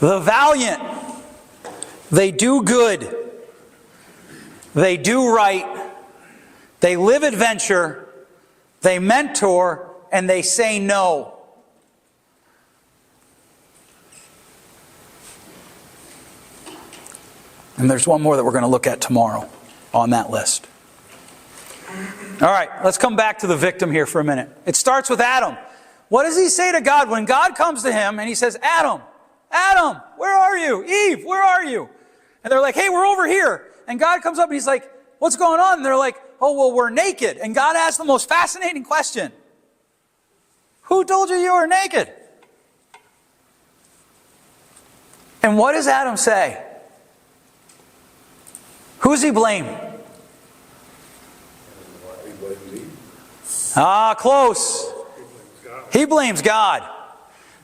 The valiant, they do good, they do right, they live adventure, they mentor, and they say no. And there's one more that we're going to look at tomorrow on that list. All right, let's come back to the victim here for a minute. It starts with Adam. What does he say to God when God comes to him and he says, Adam, Adam, where are you? Eve, where are you? And they're like, hey, we're over here. And God comes up and he's like, what's going on? And they're like, oh, well, we're naked. And God asks the most fascinating question. Who told you you were naked? And what does Adam say? Who's he blame? Ah, close. He blames God.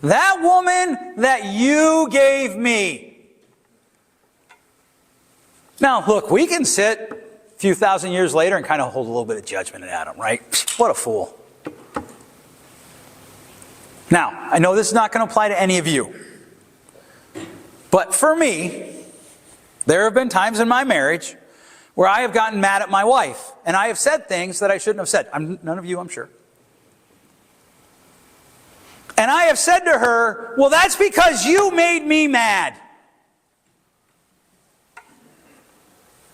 That woman that you gave me. Now, look, we can sit a few thousand years later and kind of hold a little bit of judgment at Adam, right? What a fool. Now, I know this is not going to apply to any of you. But for me, there have been times in my marriage where I have gotten mad at my wife. And I have said things that I shouldn't have said. None of you, I'm sure. And I have said to her, well, that's because you made me mad.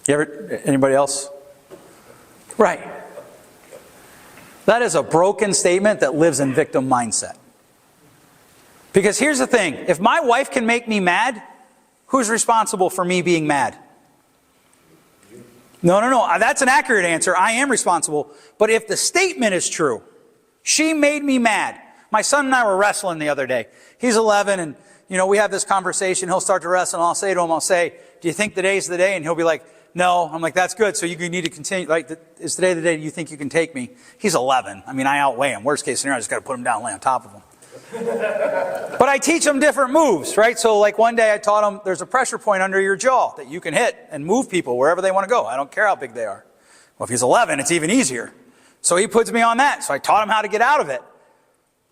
Anybody else? Right. That is a broken statement that lives in victim mindset. Because here's the thing. If my wife can make me mad, who's responsible for me being mad? No. That's an accurate answer. I am responsible. But if the statement is true, she made me mad. My son and I were wrestling the other day. He's 11 and, we have this conversation. He'll start to wrestle and I'll say to him, do you think today's the day? And he'll be like, no. I'm like, that's good. So you need to continue. Like, is today the day you think you can take me? He's 11. I outweigh him. Worst case scenario, I just got to put him down and lay on top of him. But I teach them different moves, right? So like one day I taught them there's a pressure point under your jaw that you can hit and move people wherever they want to go. I don't care how big they are. Well, if he's 11, it's even easier. So he puts me on that. So I taught him how to get out of it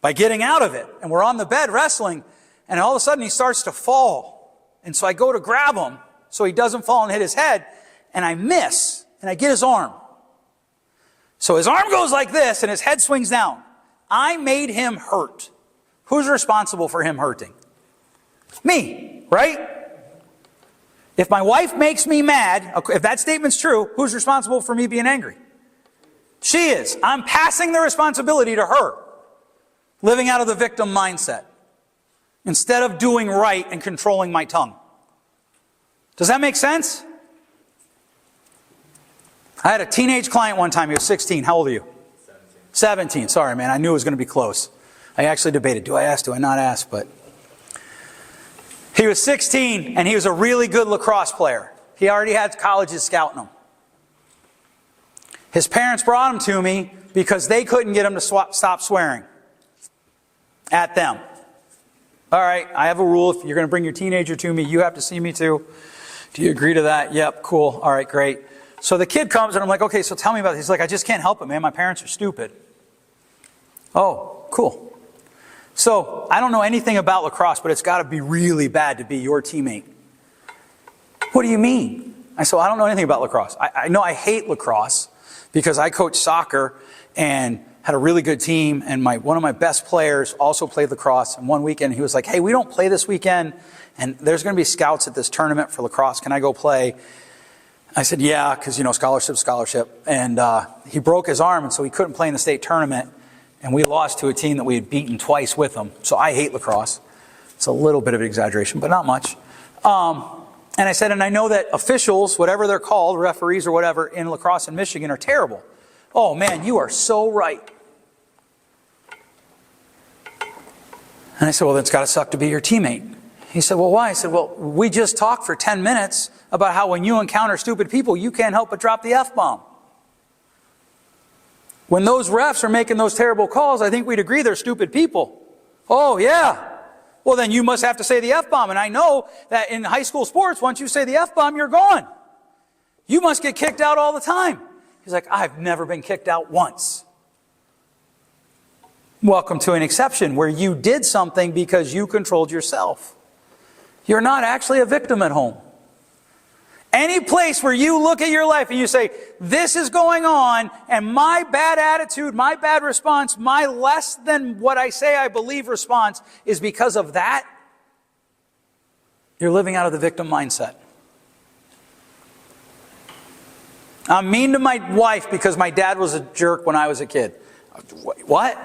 by getting out of it. And we're on the bed wrestling and all of a sudden he starts to fall. And so I go to grab him so he doesn't fall and hit his head and I miss and I get his arm. So his arm goes like this and his head swings down. I made him hurt. Who's responsible for him hurting? Me, right? If my wife makes me mad, if that statement's true, who's responsible for me being angry? She is. I'm passing the responsibility to her, living out of the victim mindset, instead of doing right and controlling my tongue. Does that make sense? I had a teenage client one time. He was 16. How old are you? 17. Sorry, man. I knew it was going to be close. I actually debated, do I ask, do I not ask? But he was 16, and he was a really good lacrosse player. He already had colleges scouting him. His parents brought him to me because they couldn't get him to stop swearing at them. All right, I have a rule. If you're going to bring your teenager to me, you have to see me too. Do you agree to that? Yep, cool. All right, great. So the kid comes, and I'm like, okay, so tell me about it. He's like, I just can't help it, man. My parents are stupid. Oh, cool. So, I don't know anything about lacrosse, but it's got to be really bad to be your teammate. What do you mean? I said, well, I don't know anything about lacrosse. I know I hate lacrosse because I coached soccer and had a really good team, and one of my best players also played lacrosse. And one weekend he was like, hey, we don't play this weekend, and there's going to be scouts at this tournament for lacrosse. Can I go play? I said, yeah, because, scholarship. And he broke his arm, and so he couldn't play in the state tournament. And we lost to a team that we had beaten twice with them. So I hate lacrosse. It's a little bit of an exaggeration, but not much. And I said, and I know that officials, whatever they're called, referees or whatever, in lacrosse in Michigan are terrible. Oh, man, you are so right. And I said, well, that's got to suck to be your teammate. He said, well, why? I said, well, we just talked for 10 minutes about how when you encounter stupid people, you can't help but drop the F-bomb. When those refs are making those terrible calls, I think we'd agree they're stupid people. Oh, yeah. Well, then you must have to say the F-bomb. And I know that in high school sports, once you say the F-bomb, you're gone. You must get kicked out all the time. He's like, I've never been kicked out once. Welcome to an exception where you did something because you controlled yourself. you're not actually a victim at home. Any place where you look at your life and you say, this is going on, and my bad attitude, my bad response, my less than what I say I believe response is because of that, you're living out of the victim mindset. I'm mean to my wife because my dad was a jerk when I was a kid. What?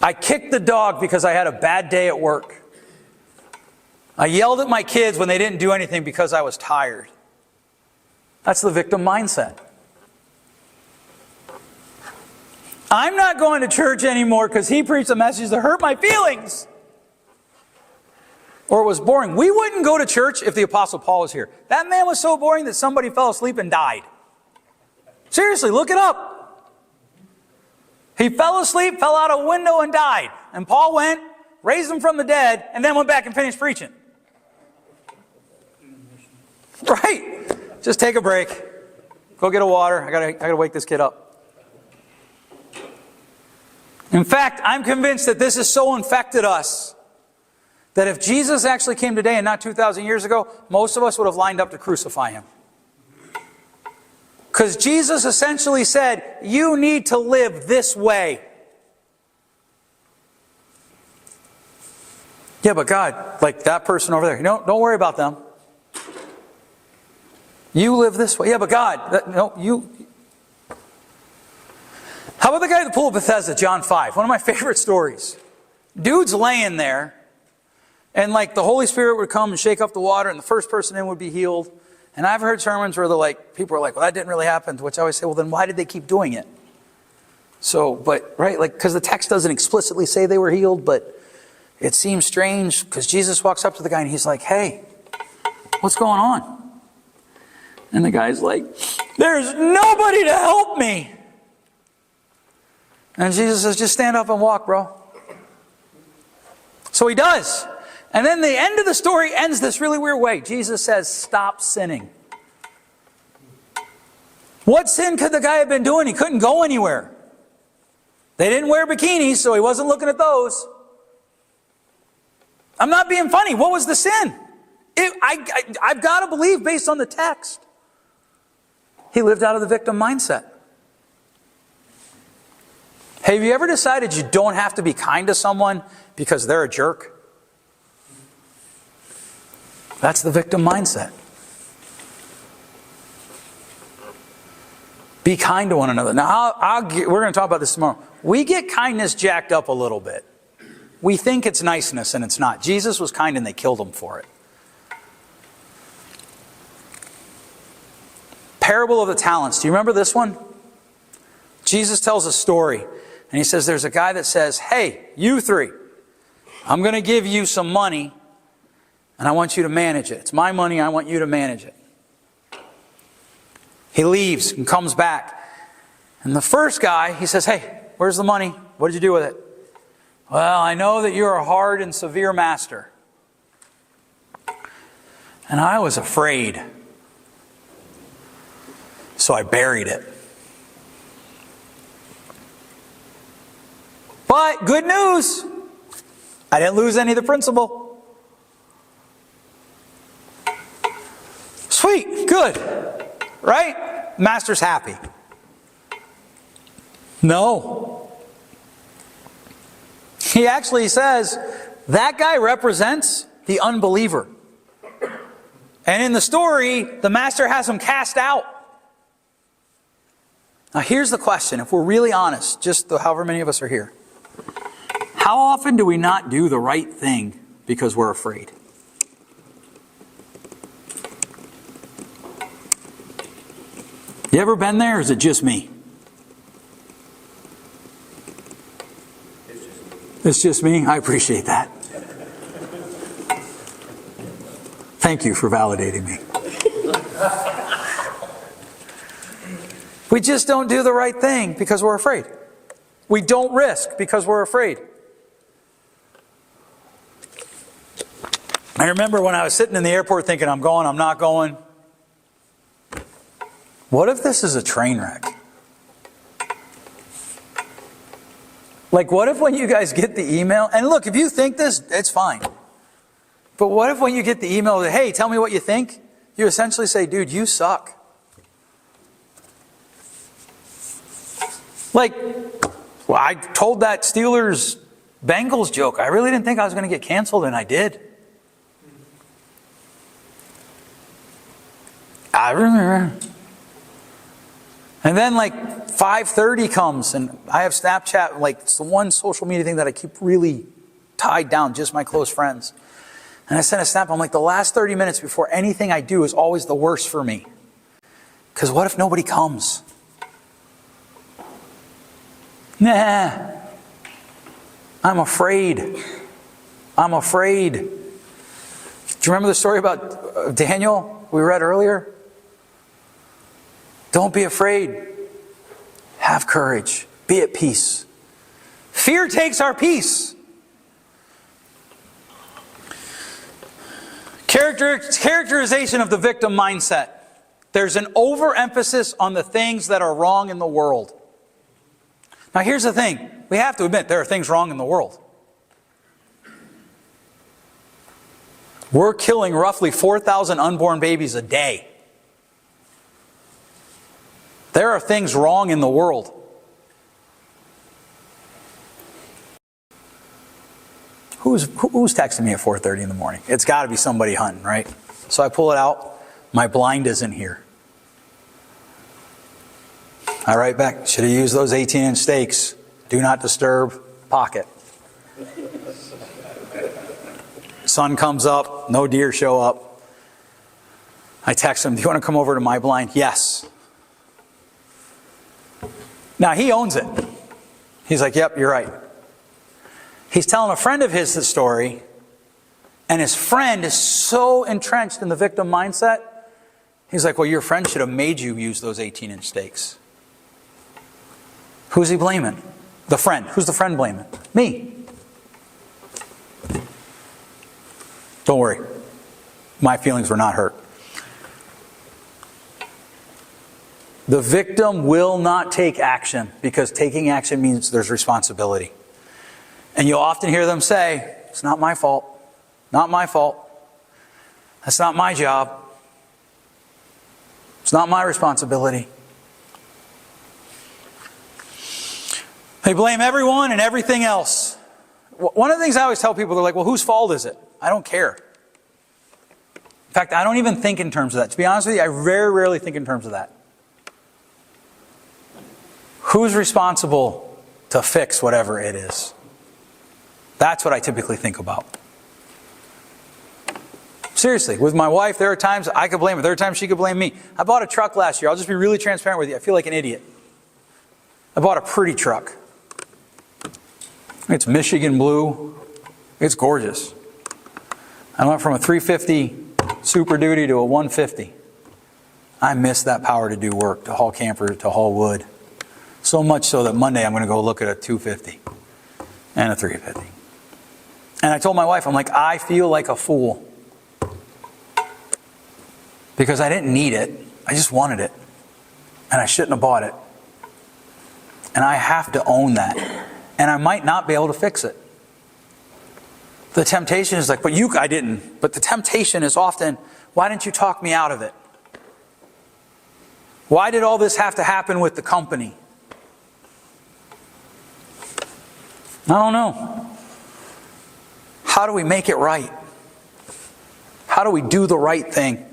I kicked the dog because I had a bad day at work. I yelled at my kids when they didn't do anything because I was tired. That's the victim mindset. I'm not going to church anymore because he preached a message that hurt my feelings. Or it was boring. We wouldn't go to church if the Apostle Paul was here. That man was so boring that somebody fell asleep and died. Seriously, look it up. He fell asleep, fell out a window and died. And Paul went, raised him from the dead, and then went back and finished preaching. Right. Just take a break. Go get a water. I gotta wake this kid up. In fact, I'm convinced that this has so infected us that if Jesus actually came today and not 2,000 years ago, most of us would have lined up to crucify him. Because Jesus essentially said, you need to live this way. Yeah, but God, like that person over there, no, don't worry about them. You live this way. Yeah, but God, no, you. How about the guy at the pool of Bethesda, John 5? One of my favorite stories. Dude's laying there, and like the Holy Spirit would come and shake up the water, and the first person in would be healed. And I've heard sermons where people are like, well, that didn't really happen. To which I always say, well, then why did they keep doing it? So, but, right, like, because the text doesn't explicitly say they were healed, but it seems strange because Jesus walks up to the guy and he's like, hey, what's going on? And the guy's like, there's nobody to help me. And Jesus says, just stand up and walk, bro. So he does. And then the end of the story ends this really weird way. Jesus says, stop sinning. What sin could the guy have been doing? He couldn't go anywhere. They didn't wear bikinis, so he wasn't looking at those. I'm not being funny. What was the sin? I've got to believe based on the text. He lived out of the victim mindset. Have you ever decided you don't have to be kind to someone because they're a jerk? That's the victim mindset. Be kind to one another. Now, we're going to talk about this tomorrow. We get kindness jacked up a little bit. We think it's niceness and it's not. Jesus was kind and they killed him for it. Parable of the talents. Do you remember this one? Jesus tells a story. And he says there's a guy that says, hey, you three, I'm going to give you some money and I want you to manage it. It's my money, I want you to manage it. He leaves and comes back. And the first guy, he says, hey, where's the money? What did you do with it? Well, I know that you're a hard and severe master. And I was afraid. So I buried it. But good news, I didn't lose any of the principal. Sweet, good, right? Master's happy. No. He actually says that guy represents the unbeliever. And in the story, the master has him cast out. Now here's the question, if we're really honest, however many of us are here. How often do we not do the right thing because we're afraid? You ever been there, or is it just me? It's just me? I appreciate that. Thank you for validating me. We just don't do the right thing because we're afraid. We don't risk because we're afraid. I remember when I was sitting in the airport thinking, I'm going, I'm not going. What if this is a train wreck? Like, what if when you guys get the email, and look, if you think this, it's fine. But what if when you get the email that, hey, tell me what you think, you essentially say, dude, you suck. Like, well, I told that Steelers Bengals joke. I really didn't think I was going to get canceled, and I did. I remember. And then like 5:30 comes, and I have Snapchat. Like, it's the one social media thing that I keep really tied down, just my close friends. And I sent a snap. I'm like, the last 30 minutes before anything I do is always the worst for me. Because what if nobody comes? Nah. I'm afraid. I'm afraid. Do you remember the story about Daniel we read earlier? Don't be afraid. Have courage. Be at peace. Fear takes our peace. Characterization of the victim mindset. There's an overemphasis on the things that are wrong in the world. Now here's the thing. We have to admit there are things wrong in the world. We're killing roughly 4,000 unborn babies a day. There are things wrong in the world. Who's texting me at 4:30 in the morning? It's got to be somebody hunting, right? So I pull it out. My blind isn't here. I write back, should have used those 18-inch stakes. Do not disturb, pocket. Sun comes up, no deer show up. I text him, do you want to come over to my blind? Yes. Now he owns it. He's like, yep, you're right. He's telling a friend of his the story, and his friend is so entrenched in the victim mindset, he's like, well, your friend should have made you use those 18-inch stakes. Who's he blaming? The friend. Who's the friend blaming? Me. Don't worry. My feelings were not hurt. The victim will not take action because taking action means there's responsibility. And you'll often hear them say, it's not my fault. Not my fault. That's not my job. It's not my responsibility. They blame everyone and everything else. One of the things I always tell people, they're like, well, whose fault is it? I don't care. In fact, I don't even think in terms of that. To be honest with you, I very rarely think in terms of that. Who's responsible to fix whatever it is? That's what I typically think about. Seriously, with my wife, there are times I could blame her. There are times she could blame me. I bought a truck last year. I'll just be really transparent with you. I feel like an idiot. I bought a pretty truck. It's Michigan blue. It's gorgeous. I went from a 350 Super Duty to a 150. I miss that power to do work, to haul camper, to haul wood. So much so that Monday I'm going to go look at a 250 and a 350. And I told my wife, I'm like, I feel like a fool. Because I didn't need it. I just wanted it. And I shouldn't have bought it. And I have to own that. And I might not be able to fix it. The temptation is like, I didn't. But the temptation is often, why didn't you talk me out of it? Why did all this have to happen with the company? I don't know. How do we make it right? How do we do the right thing?